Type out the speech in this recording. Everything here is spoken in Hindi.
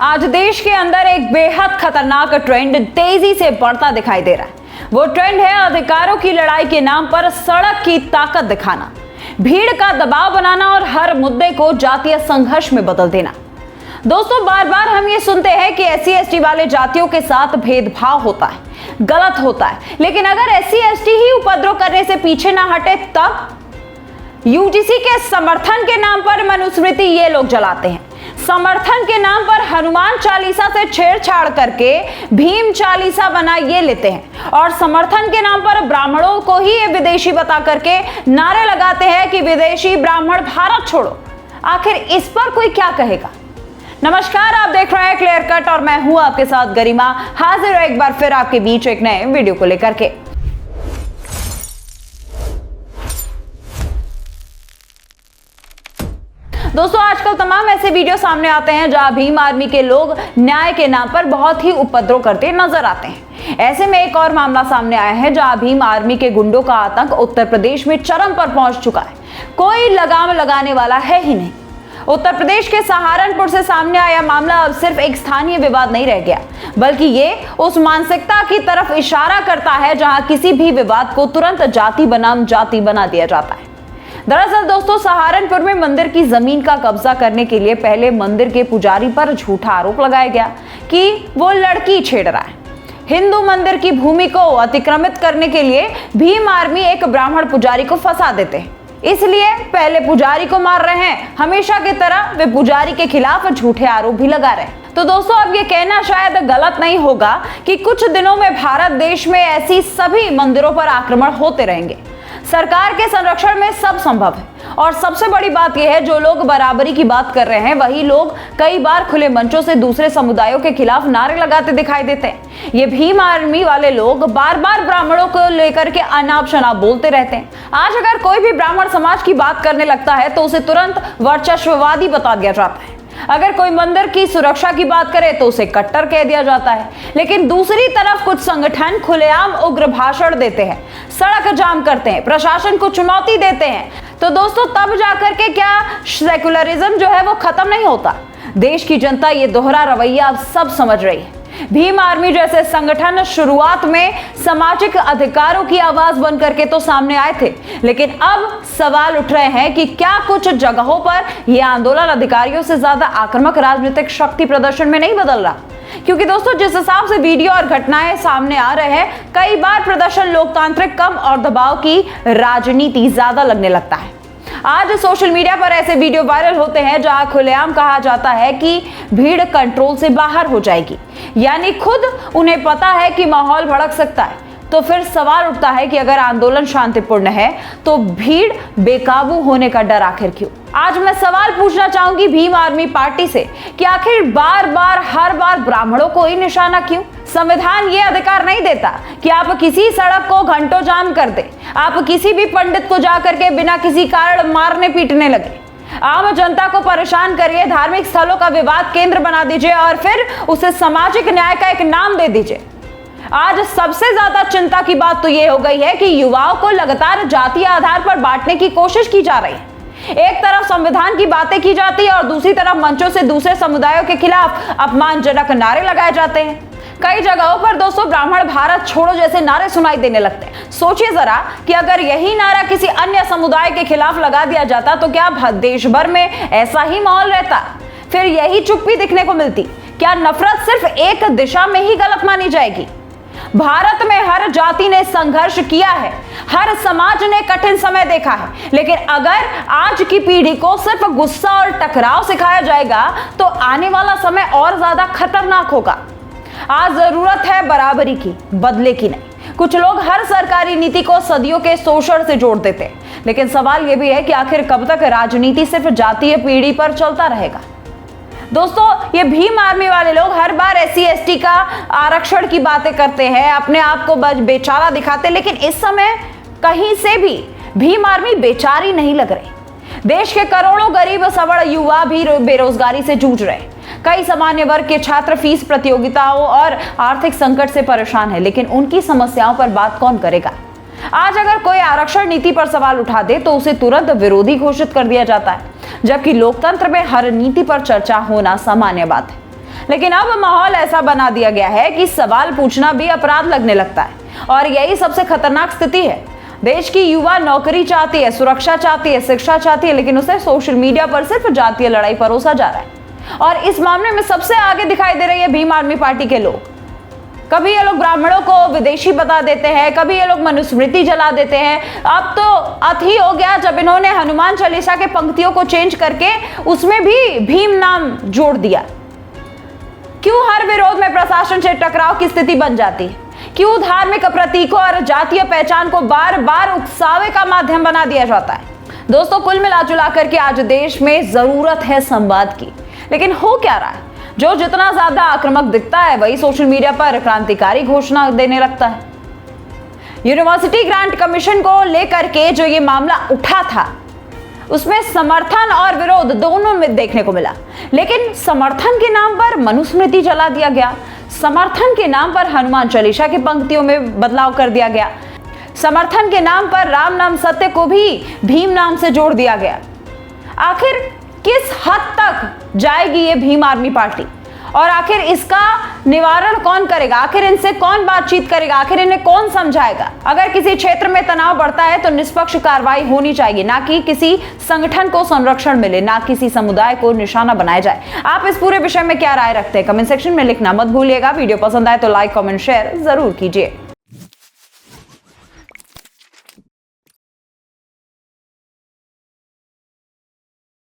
आज देश के अंदर एक बेहद खतरनाक ट्रेंड तेजी से बढ़ता दिखाई दे रहा है। वो ट्रेंड है अधिकारों की लड़ाई के नाम पर सड़क की ताकत दिखाना, भीड़ का दबाव बनाना और हर मुद्दे को जातीय संघर्ष में बदल देना। दोस्तों, बार बार हम ये सुनते हैं कि SC/ST वाले जातियों के साथ भेदभाव होता है, गलत होता है, लेकिन अगर SC/ST ही उपद्रव करने से पीछे ना हटे तब UGC के समर्थन के नाम पर मनुस्मृति ये लोग जलाते हैं, समर्थन के नाम पर हनुमान चालीसा से छेड़छाड़ करके भीम चालीसा बना ये लेते हैं और समर्थन के नाम पर ब्राह्मणों को ही ये विदेशी बता करके नारे लगाते हैं कि विदेशी ब्राह्मण भारत छोड़ो। आखिर इस पर कोई क्या कहेगा। नमस्कार, आप देख रहे हैं क्लियर कट और मैं हूं आपके साथ गरिमा, हाजिर है एक बार फिर आपके बीच एक नए वीडियो को लेकर के। दोस्तों, आजकल तमाम ऐसे वीडियो सामने आते हैं जहां भीम आर्मी के लोग न्याय के नाम पर बहुत ही उपद्रव करते नजर आते हैं। ऐसे में एक और मामला सामने आया है जहां भीम आर्मी के गुंडों का आतंक उत्तर प्रदेश में चरम पर पहुंच चुका है। कोई लगाम लगाने वाला है ही नहीं। उत्तर प्रदेश के सहारनपुर से सामने आया मामला अब सिर्फ एक स्थानीय विवाद नहीं रह गया, बल्कि ये उस मानसिकता की तरफ इशारा करता है जहां किसी भी विवाद को तुरंत जाति बनाम जाति बना दिया जाता है। दरअसल दोस्तों, सहारनपुर में मंदिर की जमीन का कब्जा करने के लिए पहले मंदिर के पुजारी पर झूठा आरोप लगाया गया कि वो लड़की छेड़ रहा है। हिंदू मंदिर की भूमि को अतिक्रमित करने के लिए भीम आर्मी एक ब्राह्मण पुजारी को फंसा देते हैं, इसलिए पहले पुजारी को मार रहे हैं। हमेशा की तरह वे पुजारी के खिलाफ झूठे आरोप भी लगा रहे हैं। तो दोस्तों, अब ये कहना शायद गलत नहीं होगा कि कुछ दिनों में भारत देश में ऐसी सभी मंदिरों पर आक्रमण होते रहेंगे। सरकार के संरक्षण में सब संभव है और सबसे बड़ी बात यह है, जो लोग बराबरी की बात कर रहे हैं वही लोग कई बार खुले मंचों से दूसरे समुदायों के खिलाफ नारे लगाते दिखाई देते हैं। ये भीम आर्मी वाले लोग बार बार ब्राह्मणों को लेकर के अनाप शनाप बोलते रहते हैं। आज अगर कोई भी ब्राह्मण समाज की बात करने लगता है तो उसे तुरंत वर्चस्ववादी बता दिया जाता है। अगर कोई मंदिर की सुरक्षा की बात करे तो उसे कट्टर कह दिया जाता है। लेकिन दूसरी तरफ कुछ संगठन खुलेआम उग्र भाषण देते हैं, सड़क जाम करते हैं, प्रशासन को चुनौती देते हैं। तो दोस्तों, तब जाकर के क्या सेकुलरिज्म जो है वो खत्म नहीं होता। देश की जनता ये दोहरा रवैया अब सब समझ रही है। भीम आर्मी जैसे संगठन शुरुआत में सामाजिक अधिकारों की आवाज बन करके तो सामने आए थे, लेकिन अब सवाल उठ रहे हैं कि क्या कुछ जगहों पर यह आंदोलन अधिकारियों से ज्यादा आक्रामक राजनीतिक शक्ति प्रदर्शन में नहीं बदल रहा। क्योंकि दोस्तों, जिस हिसाब से वीडियो और घटनाएं सामने आ रहे हैं, कई बार प्रदर्शन लोकतांत्रिक कम और दबाव की राजनीति ज्यादा लगने लगता है। आज सोशल मीडिया पर ऐसे वीडियो वायरल होते हैं जहां खुलेआम कहा जाता है कि भीड़ कंट्रोल से बाहर हो जाएगी, यानी खुद उन्हें पता है कि माहौल भड़क सकता है। तो फिर सवाल उठता है कि अगर आंदोलन शांतिपूर्ण है तो भीड़ बेकाबू होने का डर आखिर क्यों। आज मैं सवाल पूछना चाहूंगी भीम आर्मी पार्टी से कि आखिर बार बार हर बार ब्राह्मणों को ही निशाना क्यों। संविधान ये अधिकार नहीं देता कि आप किसी सड़क को घंटों जाम कर दे, आप किसी भी पंडित को जाकर के बिना किसी कारण मारने पीटने लगे, आम जनता को परेशान करिए, धार्मिक स्थलों का विवाद केंद्र बना दीजिए और फिर उसे सामाजिक न्याय का एक नाम दे दीजिए। आज सबसे ज्यादा चिंता की बात तो यह हो गई है कि युवाओं को लगातार जातीय आधार पर बांटने की कोशिश की जा रही है। एक तरफ संविधान की बातें की जाती है और दूसरी तरफ मंचों से दूसरे समुदायों के खिलाफ अपमानजनक नारे लगाए जाते हैं। कई जगहों पर दोस्तों ब्राह्मण भारत छोड़ो जैसे नारे सुनाई देने लगते हैं। सोचिए जरा कि अगर यही नारा किसी अन्य समुदाय के खिलाफ लगा दिया जाता तो क्या देश भर में ऐसा ही माहौल रहता? फिर यही चुप्पी दिखने को मिलती। क्या नफरत सिर्फ एक दिशा में ही गलत मानी जाएगी? भारत में हर जाति ने संघर्ष किया है, हर समाज ने कठिन समय देखा है, लेकिन अगर आज की पीढ़ी को सिर्फ गुस्सा और टकराव सिखाया जाएगा तो आने वाला समय और ज्यादा खतरनाक होगा। आज जरूरत है बराबरी की, बदले की नहीं। कुछ लोग हर सरकारी नीति को सदियों के शोषण से जोड़ देते हैं, लेकिन सवाल यह भी है कि आखिर कब तक राजनीति सिर्फ जातीय पीढ़ी पर चलता रहेगा। दोस्तों, ये भीम आर्मी वाले लोग हर बार SC/ST का आरक्षण की बातें करते हैं, अपने आप को बेचारा दिखाते, लेकिन इस समय कहीं से भी भीम आर्मी बेचारी नहीं लग रही। देश के करोड़ों गरीब सवर्ण युवा भी बेरोजगारी से जूझ रहे हैं। कई सामान्य वर्ग के छात्र फीस प्रतियोगिताओं और आर्थिक संकट से परेशान हैं, लेकिन उनकी समस्याओं पर बात कौन करेगा। आज अगर कोई आरक्षण नीति पर सवाल उठा दे तो उसे तुरंत विरोधी घोषित कर दिया जाता है, जबकि लोकतंत्र में हर नीति पर चर्चा होना सामान्य बात है। लेकिन अब माहौल ऐसा बना दिया गया है कि सवाल पूछना भी अपराध लगने लगता है और यही सबसे खतरनाक स्थिति है। देश की युवा नौकरी चाहती है, सुरक्षा चाहती है, शिक्षा चाहती है, लेकिन उसे सोशल मीडिया पर सिर्फ जातीय लड़ाई परोसा जा रहा है और इस मामले में सबसे आगे दिखाई दे रही है भीम आर्मी पार्टी के लोग। कभी ये लोग ब्राह्मणों को विदेशी बता देते हैं, कभी ये लोग मनुस्मृति जला देते हैं। अब तो अति हो गया जब इन्होंने हनुमान चालीसा के पंक्तियों को चेंज करके उसमें भी भीम नाम जोड़ दिया। क्यों हर विरोध में प्रशासन से टकराव की स्थिति बन जाती है? क्यों धार्मिक प्रतीकों और जातीय पहचान को बार बार उकसावे का माध्यम बना दिया जाता है? दोस्तों, कुल मिला जुला करके आज देश में जरूरत है संवाद की, लेकिन हो क्या रहा है? जो जितना ज्यादा आक्रामक दिखता है वही सोशल मीडिया पर क्रांतिकारी घोषणा देने लगता है। यूनिवर्सिटी ग्रांट कमीशन को लेकर के जो ये मामला उठा था उसमें समर्थन और विरोध दोनों में देखने को मिला, लेकिन समर्थन के नाम पर मनुस्मृति जला दिया गया, समर्थन के नाम पर हनुमान चालीसा की पंक्तियों में बदलाव कर दिया गया, समर्थन के नाम पर राम नाम सत्य को भी भीम नाम से जोड़ दिया गया। आखिर किस हद तक जाएगी ये भीम आर्मी पार्टी और आखिर इसका निवारण कौन करेगा? आखिर इनसे कौन बातचीत करेगा? आखिर इन्हें कौन समझाएगा? अगर किसी क्षेत्र में तनाव बढ़ता है तो निष्पक्ष कार्रवाई होनी चाहिए, ना कि किसी संगठन को संरक्षण मिले, ना किसी समुदाय को निशाना बनाया जाए। आप इस पूरे विषय में क्या राय रखते हैं? कमेंट सेक्शन में लिखना मत भूलिएगा। वीडियो पसंद आए तो लाइक, कमेंट, शेयर जरूर कीजिए।